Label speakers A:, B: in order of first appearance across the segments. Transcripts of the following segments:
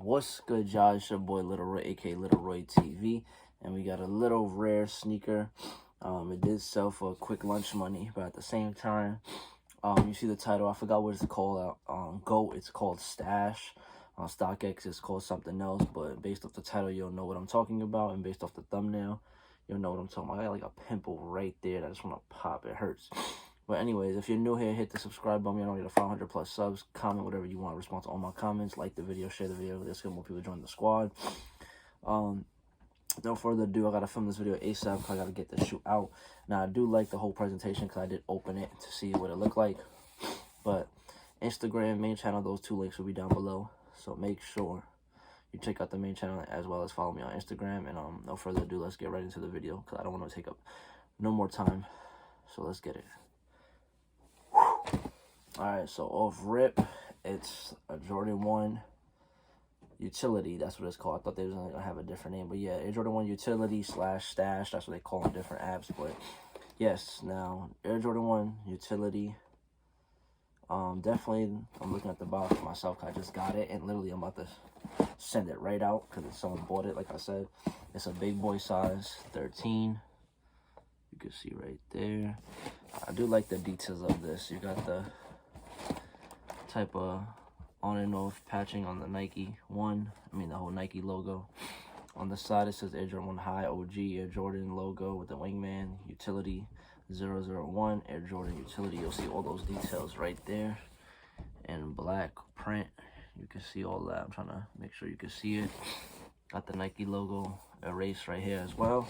A: What's good, y'all? It's your boy Little Roy, aka Little Roy TV, and we got a little rare sneaker. It did sell for quick lunch money, but at the same time, you see the title. I forgot what it's called. GOAT. It's called Stash. On StockX, it's called something else, but based off the title, you'll know what I'm talking about, and based off the thumbnail, you'll know what I'm talking about. I got like a pimple right there that I just want to pop. It hurts. But anyways, if you're new here, hit the subscribe button. I don't need 500 plus subs. Comment whatever you want. Respond to all my comments. Like the video. Share the video. Let's get more people join the squad. No further ado, I got to film this video ASAP because I got to get this shoe out. Now, I do like the whole presentation because I did open it to see what it looked like. But Instagram, main channel, those two links will be down below. So make sure you check out the main channel as well as follow me on Instagram. And no further ado, let's get right into the video because I don't want to take up no more time. So let's get it. Alright, so off rip, it's a Jordan 1 Utility. That's what it's called. I thought they was going to have a different name. But yeah, Air Jordan 1 Utility / Stash. That's what they call in different apps. But yes, now, Air Jordan 1 Utility. Definitely, I'm looking at the box myself. I just got it. And literally, I'm about to send it right out because someone bought it. Like I said, it's a big boy size, 13. You can see right there. I do like the details of this. You got the type of on and off patching on the Nike the whole Nike logo. On the side it says Air Jordan 1 High OG Air Jordan logo with the wingman, Utility 001 Air Jordan Utility. You'll see all those details right there in black print. You can see all that. I'm trying to make sure you can see it. Got the Nike logo erased right here as well.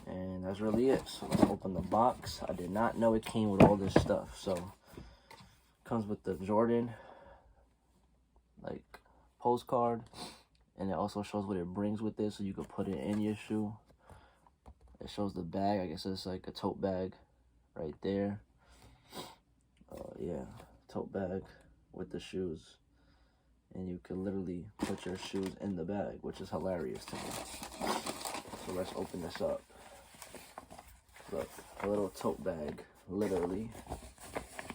A: And that's really it. So let's open the box. I did not know it came with all this stuff. So comes with the Jordan like postcard, and it also shows what it brings with it, so you can put it in your shoe. It shows the bag. I guess it's like a tote bag right there. Yeah, tote bag with the shoes, and you can literally put your shoes in the bag, which is hilarious to me. So let's open this up. Look, a little tote bag, literally.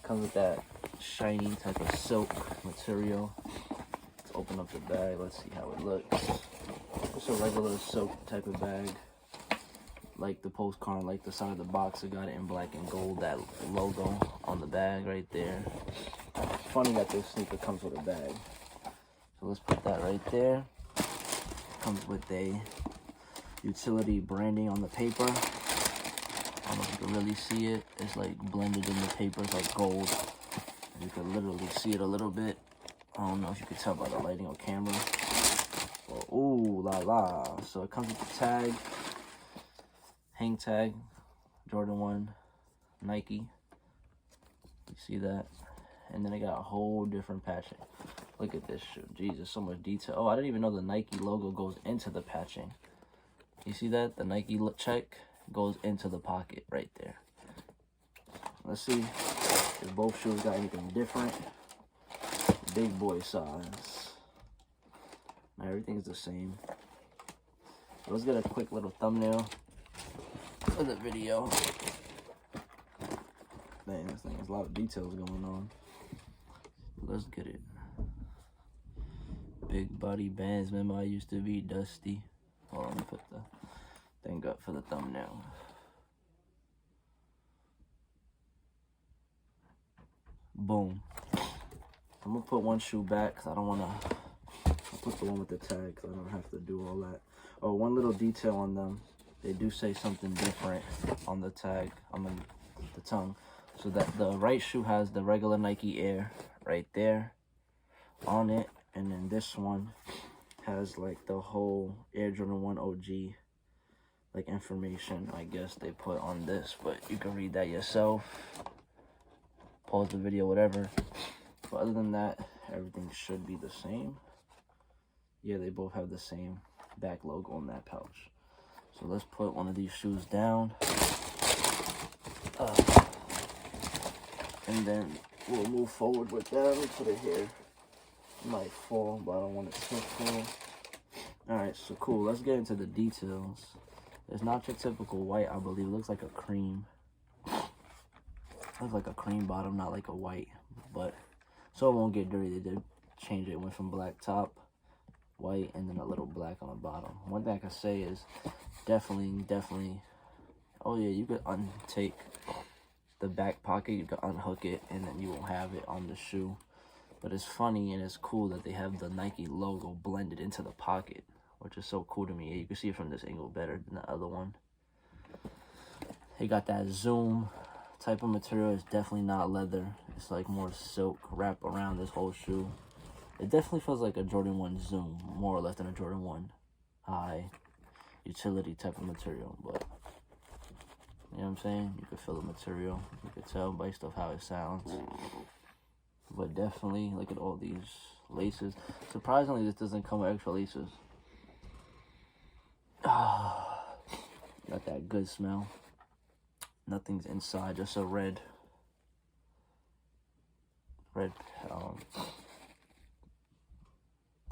A: Comes with that shiny type of silk material. Let's open up the bag. Let's see how it looks. It's a regular silk type of bag. Like the postcard, like the side of the box, it got it in black and gold. That logo on the bag right there. Funny that this sneaker comes with a bag. So let's put that right there. Comes with a Utility branding on the paper. I don't know if you can really see it. It's like blended in the paper. It's like gold. And you can literally see it a little bit. I don't know if you can tell by the lighting on camera. Well, ooh la la. So it comes with the tag. Hang tag. Jordan 1 Nike. You see that? And then it got a whole different patching. Look at this shoe. Jesus, so much detail. Oh, I didn't even know the Nike logo goes into the patching. You see that? The Nike check goes into the pocket right there. Let's see if both shoes got anything different. Big boy size. Now everything's the same. So let's get a quick little thumbnail for the video. Man, this thing has a lot of details going on. Let's get it. Big body bands. Remember I used to be dusty. Hold on, let me put the thing up for the thumbnail. Boom. I'm gonna put one shoe back because I don't want to. I'll put the one with the tag because I don't have to do all that. Oh, one little detail on them. They do say something different on the tag, on the tongue. So that the right shoe has the regular Nike Air right there on it. And then this one has like the whole Air Jordan 1 OG like information, I guess they put on this, but you can read that yourself. Pause the video, whatever. But other than that, everything should be the same. Yeah, they both have the same back logo on that pouch. So let's put one of these shoes down. And then we'll move forward with that. Let me put it here. It might fall, but I don't want it to fall. Alright, so cool. Let's get into the details. It's not your typical white, I believe. It looks like a cream. Looks like a cream bottom, not like a white. But so it won't get dirty. They did change it. It went from black top white and then a little black on the bottom. One thing I can say is definitely, oh yeah, you could untake the back pocket, you can unhook it, and then you won't have it on the shoe. But it's funny and it's cool that they have the Nike logo blended into the pocket, which is so cool to me. You can see it from this angle better than the other one. They got that Zoom type of material. It's definitely not leather. It's like more silk wrap around this whole shoe. It definitely feels like a Jordan 1 Zoom, more or less than a Jordan 1 high utility type of material. But you know what I'm saying? You can feel the material. You can tell based off how it sounds. But definitely, look at all these laces. Surprisingly, this doesn't come with extra laces. Got that good smell. Nothing's inside, just a red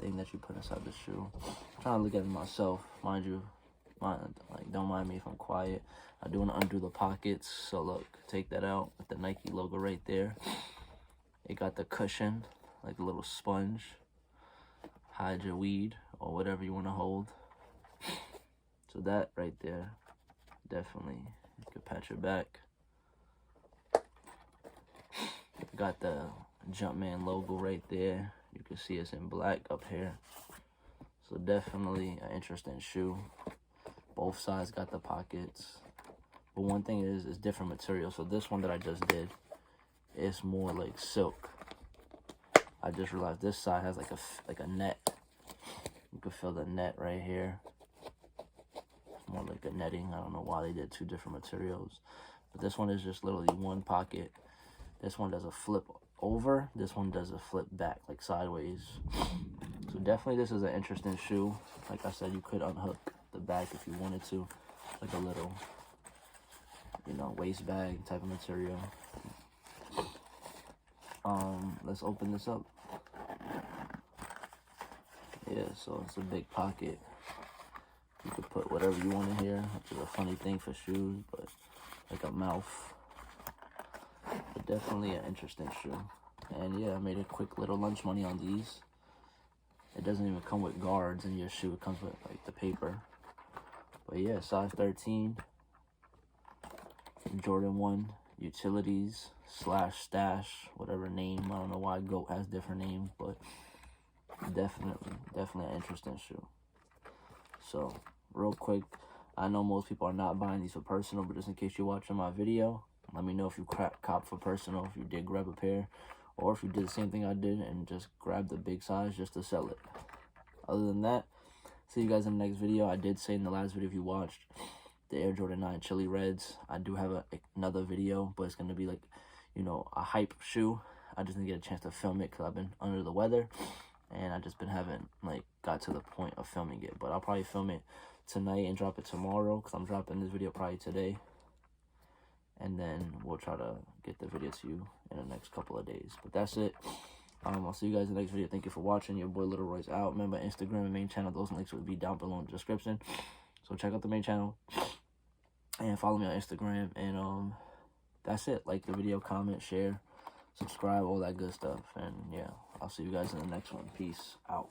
A: thing that you put inside the shoe. I'm trying to look at it myself, mind you. Don't mind me if I'm quiet. I do want to undo the pockets. So look, take that out with the Nike logo right there. It got the cushion, like a little sponge. Hide your weed or whatever you want to hold. So that right there, definitely, you could pat your back. Got the Jumpman logo right there. You can see it's in black up here. So definitely an interesting shoe. Both sides got the pockets. But one thing is, it's different material. So this one that I just did, it's more like silk. I just realized this side has like a net. You can feel the net right here. It's more like a netting. I don't know why they did two different materials. But this one is just literally one pocket. This one does a flip over. This one does a flip back, like sideways. So definitely this is an interesting shoe. Like I said, you could unhook the back if you wanted to. Like a little, you know, waist bag type of material. Let's open this up. Yeah, so it's a big pocket. You could put whatever you want in here, which is a funny thing for shoes, but like a mouth. But definitely an interesting shoe. And yeah, I made a quick little lunch money on these. It doesn't even come with guards in your shoe. It comes with like the paper. But yeah, size 13. Jordan 1 utilities / stash, whatever name. I don't know why GOAT has different names, but definitely an interesting shoe. So real quick, I know most people are not buying these for personal, but just in case you're watching my video, let me know if you cop for personal, if you did grab a pair, or if you did the same thing I did and just grab the big size just to sell it. Other than that, see you guys in the next video. I did say in the last video if you watched, the Air Jordan 9 Chili Reds. I do have another video, but it's going to be like, you know, a hype shoe. I just didn't get a chance to film it because I've been under the weather. And I just been haven't, like, got to the point of filming it. But I'll probably film it tonight and drop it tomorrow because I'm dropping this video probably today. And then we'll try to get the video to you in the next couple of days. But that's it. I'll see you guys in the next video. Thank you for watching. Your boy Little Roy's out. Remember, Instagram and main channel, those links will be down below in the description. So check out the main channel. And follow me on Instagram. And that's it. Like the video, comment, share, subscribe, all that good stuff. And yeah, I'll see you guys in the next one. Peace out.